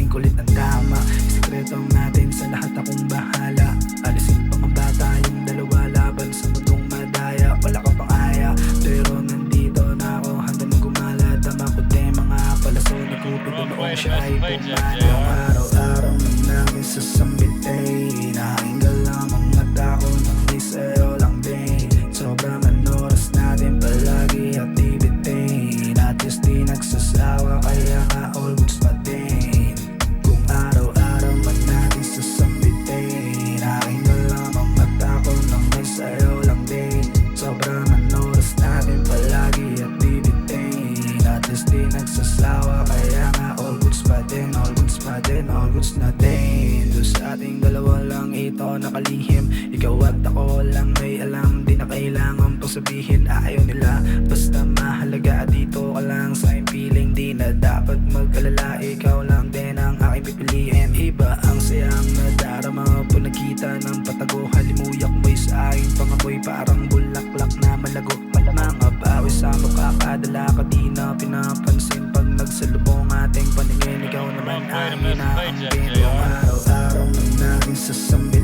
kulit ang tama. Sikreto natin sa lahat, akong bahala. Alisin pa mga bata, yung dalawa laban sa mundong madaya. Wala ka pang aya, pero nandito na ako, handa na gumala. Tama ko din mga palaso ni Cupido noong siya ay pumanong. Araw-araw nang namin sasambitay, nakinggal lang ang mata ko nang di sa'yo lang din. Sobrang oras natin palagi activity, at least di nagsasawa, kaya nga all goods pa din. Kung araw-araw man natin sasambitay, nakinggal lang ang mata ko nang di sa'yo lang din. Sobrang oras natin palagi activity, at least di nagsasawa, kaya nga all goods pa din, all goods pa din, all goods na din. Doon sa ating dalawa lang ito nakalihim, ikaw at ako lang may alam, di na kailangan pang sabihin ayaw nila. Basta mahalaga dito ka lang sa aking feeling, di na dapat mag-alala, ikaw lang din ang aking pipiliin. Iba ang sayang nadarama po nakita ng patago, halimuyak mo'y sa aking pangamoy, parang bulaklak na malago. Mga bawi sa mukha, kadala ka di na pinapansin, pag nagsalubong ating paningin, ikaw naman ang inaambin. Kung araw-araw nang natin sasambi